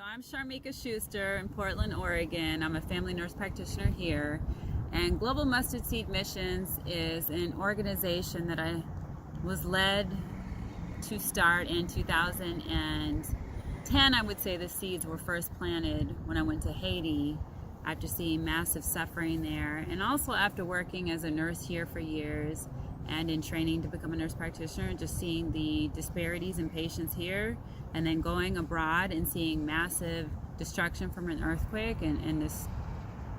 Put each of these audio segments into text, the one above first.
So I'm Charmika Schuster in Portland, Oregon. I'm a family nurse practitioner here. And Global Mustard Seed Missions is an organization that I was led to start in 2010. I would say the seeds were first planted when I went to Haiti after seeing massive suffering there, and also after working as a nurse here for years and in training to become a nurse practitioner, just seeing the disparities in patients here, and then going abroad and seeing massive destruction from an earthquake and this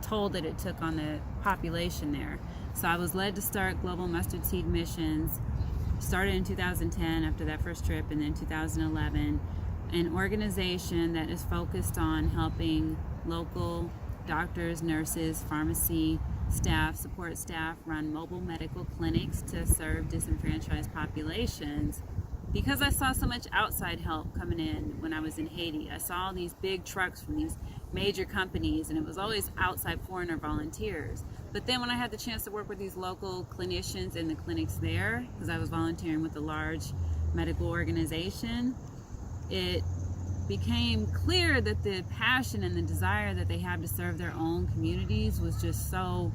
toll that it took on the population there. So I was led to start Global Mustard Seed Missions, started in 2010 after that first trip, and then 2011, an organization that is focused on helping local doctors, nurses, pharmacy staff, support staff run mobile medical clinics to serve disenfranchised populations. Because I saw so much outside help coming in when I was in Haiti, I saw all these big trucks from these major companies, and it was always outside foreigner volunteers. But then when I had the chance to work with these local clinicians in the clinics there, because I was volunteering with a large medical organization, it became clear that the passion and the desire that they have to serve their own communities was just so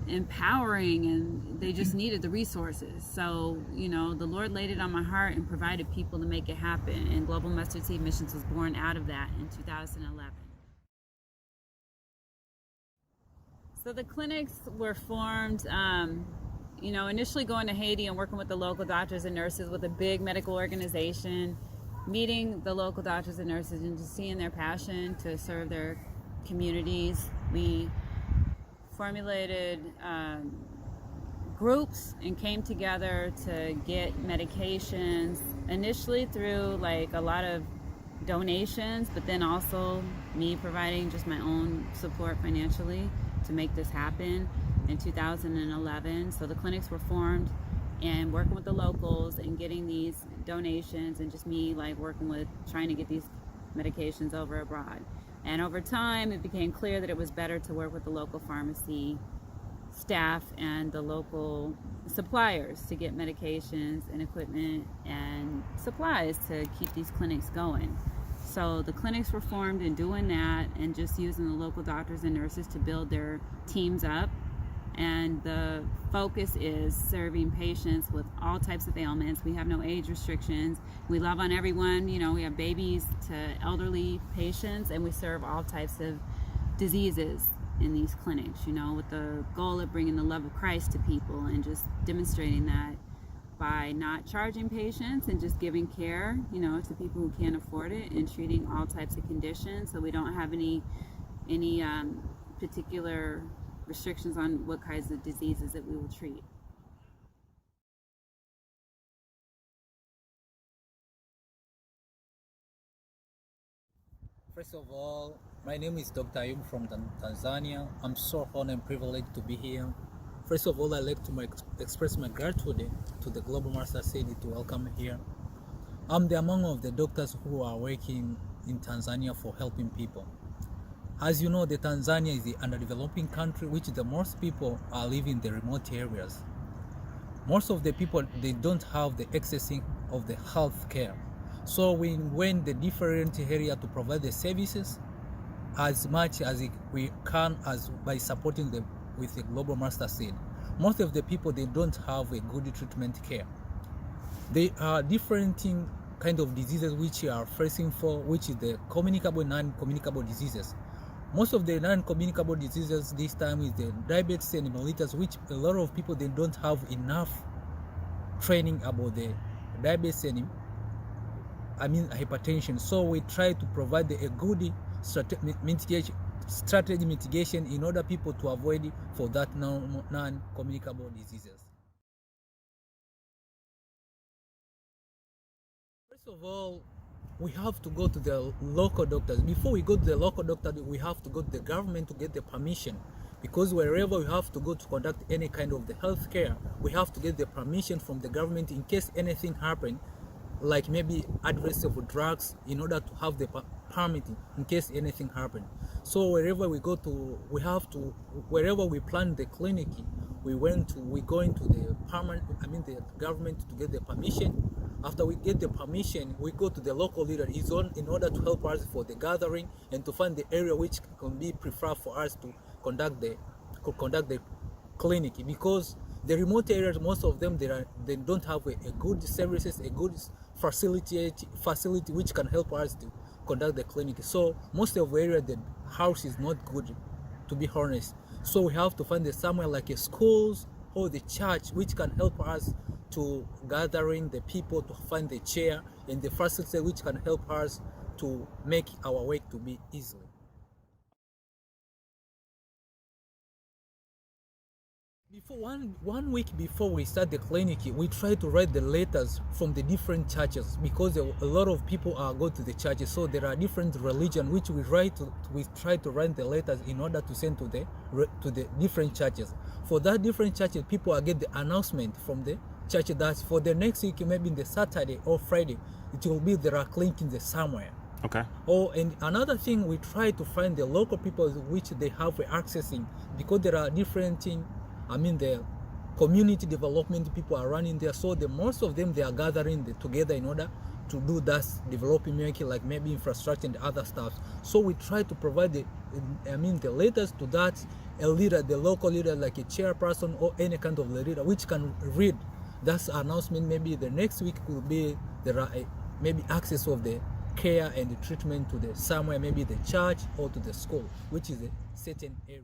empowering, and they just needed the resources. So, the Lord laid it on my heart and provided people to make it happen. And Global Mustard Seed Missions was born out of that in 2011. So the clinics were formed, initially going to Haiti and working with the local doctors and nurses with a big medical organization, meeting the local doctors and nurses and just seeing their passion to serve their communities. We formulated groups and came together to get medications, initially through a lot of donations, but then also me providing just my own support financially to make this happen in 2011. So the clinics were formed and working with the locals and getting these donations, and just me working with trying to get these medications over abroad. And over time it became clear that it was better to work with the local pharmacy staff and the local suppliers to get medications and equipment and supplies to keep these clinics going. So the clinics were formed in doing that and just using the local doctors and nurses to build their teams up. And the focus is serving patients with all types of ailments. We have no age restrictions. We love on everyone. We have babies to elderly patients, and we serve all types of diseases in these clinics, with the goal of bringing the love of Christ to people and just demonstrating that by not charging patients and just giving care, to people who can't afford it, and treating all types of conditions. So we don't have any particular restrictions on what kinds of diseases that we will treat. First of all, my name is Dr. Ayub from Tanzania. I'm so honored and privileged to be here. First of all, I'd like to express my gratitude to the Global Mustard Seed to welcome me here. I'm among of the doctors who are working in Tanzania for helping people. As you know, Tanzania is the underdeveloping country, which the most people are living in the remote areas. Most of the people, they don't have the accessing of the health care. So we went the different area to provide the services as much as we can, as by supporting them with the Global Mustard Seed. Most of the people, they don't have a good treatment care. They are different kind of diseases which are facing for, which is the communicable and non-communicable diseases. Most of the non-communicable diseases this time is the diabetes and mellitus, which a lot of people, they don't have enough training about the diabetes and hypertension. So we try to provide a good strategy mitigation in order people to avoid for that non-communicable diseases. First of all, we have to go to the local doctors. Before we go to the local doctor, we have to go to the government to get the permission, because wherever we have to go to conduct any kind of the health care, we have to get the permission from the government in case anything happen, like maybe adverse of drugs, in order to have the permit in case anything happen. So wherever we go to, wherever we plan the clinic, we're going to the the government to get the permission, After we get the permission, we go to the local leader in order to help us for the gathering and to find the area which can be preferred for us to conduct the clinic, because the remote areas, most of them, they don't have a good services, a good facility which can help us to conduct the clinic. So most of the area, the house is not good, to be honest. So we have to find somewhere like a schools or the church which can help us to gathering the people, to find the chair and the facility which can help us to make our work to be easily. Before one week before we start the clinic, we try to write the letters from the different churches, because a lot of people are go to the churches, so there are different religions which we try to write the letters in order to send to the different churches. For that different churches, people are get the announcement from the church that for the next week, maybe in the Saturday or Friday, it will be there are clinic in the somewhere. Okay. Oh, and another thing, we try to find the local people which they have accessing, because there are different things. I mean, the community development people are running there, so most of them, they are gathering together in order to do that development, like maybe infrastructure and other stuff. So we try to provide the letters to that a leader, the local leader, like a chairperson or any kind of leader, which can read that announcement. Maybe the next week could be there are maybe access of the care and the treatment to the somewhere, maybe the church or to the school, which is a certain area.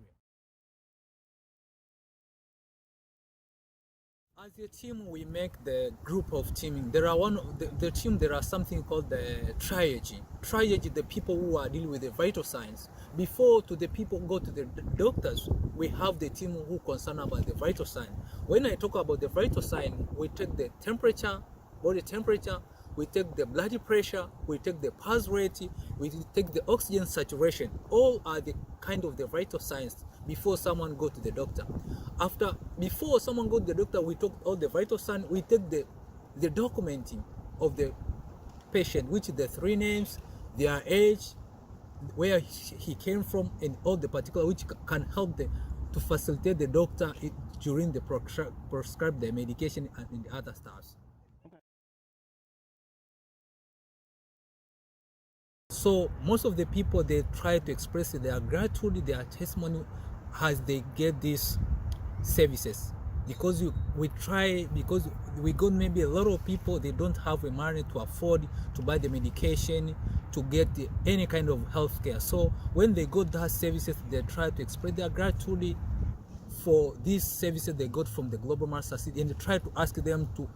As a team, we make the group of teaming. There are the team. There are something called the triage. Triage, the people who are dealing with the vital signs. Before the people go to the doctors, we have the team who concern about the vital sign. When I talk about the vital sign, we take the temperature, body temperature, we take the blood pressure, we take the pulse rate, we take the oxygen saturation. All are the kind of the vital signs before someone go to the doctor. Before someone go to the doctor, we took all the vital signs. We take the documenting of the patient, which is the 3 names, their age, where he came from, and all the particular which can help to facilitate the doctor during the prescribe the medication and the other stuff. So most of the people, they try to express their gratitude, their testimony as they get these services, because we got maybe a lot of people, they don't have the money to afford to buy the medication, to get any kind of health care. So when they got that services, they try to express their gratitude for these services they got from the Global Master City, and they try to ask them to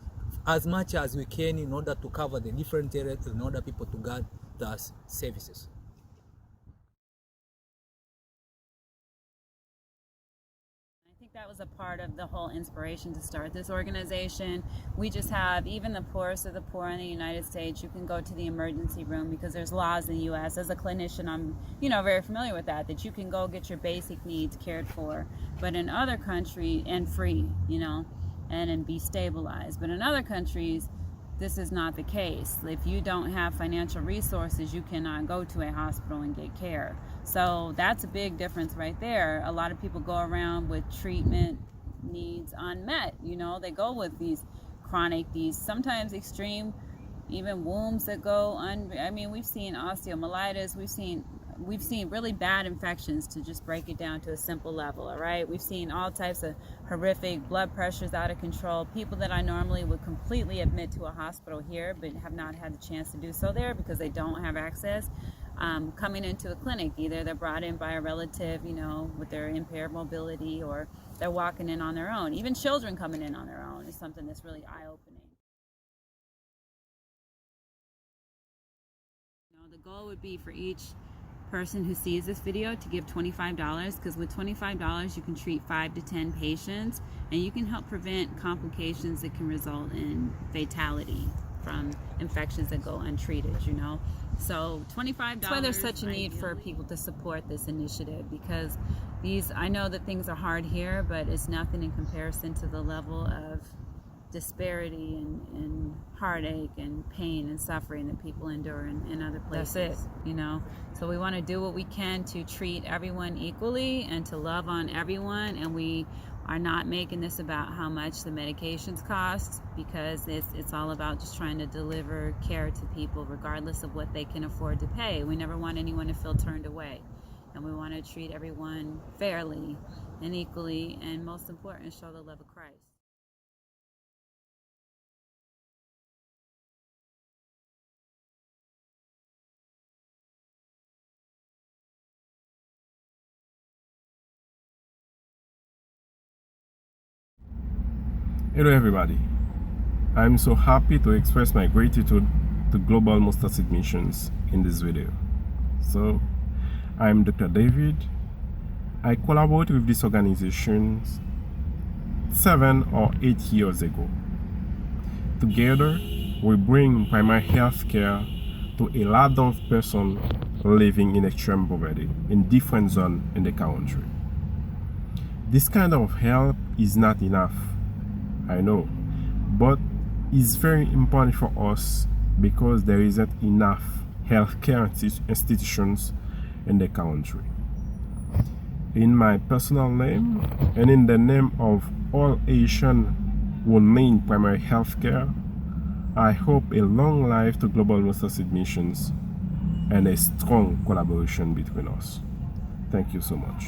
as much as we can in order to cover the different areas, in order people to get those services. I think that was a part of the whole inspiration to start this organization. We just have, even the poorest of the poor in the United States, you can go to the emergency room, because there's laws in the U.S. As a clinician, I'm very familiar with that you can go get your basic needs cared for, but in other countries, and free, and be stabilized. But in other countries, this is not the case. If you don't have financial resources, you cannot go to a hospital and get care. So that's a big difference right there. A lot of people go around with treatment needs unmet. They go with these chronic, these sometimes extreme, even wounds that go we've seen osteomyelitis, we've seen really bad infections, to just break it down to a simple level. All right, we've seen all types of horrific blood pressures out of control, people that I normally would completely admit to a hospital here, but have not had the chance to do so there because they don't have access, coming into a clinic. Either they're brought in by a relative, with their impaired mobility, or they're walking in on their own. Even children coming in on their own is something that's really eye-opening. The goal would be for each person who sees this video to give $25, because with $25 you can treat 5 to 10 patients, and you can help prevent complications that can result in fatality from infections that go untreated. So $25. That's why there's such a need for people to support this initiative, because I know that things are hard here, but it's nothing in comparison to the level of disparity and heartache and pain and suffering that people endure in other places. That's it, So we want to do what we can to treat everyone equally and to love on everyone, and we are not making this about how much the medications cost, because it's all about just trying to deliver care to people regardless of what they can afford to pay. We never want anyone to feel turned away, and we want to treat everyone fairly and equally, and most important, show the love of Christ. Hello everybody, I'm so happy to express my gratitude to Global Mustard Seed Missions in this video. So, I'm Dr. David. I collaborated with this organization 7 or 8 years ago. Together, we bring primary health care to a lot of persons living in extreme poverty in different zones in the country. This kind of help is not enough, I know, but it's very important for us because there isn't enough healthcare institutions in the country. In my personal name and in the name of all Asians who need primary health care, I hope a long life to Global Mustard Seed Missions and a strong collaboration between us. Thank you so much.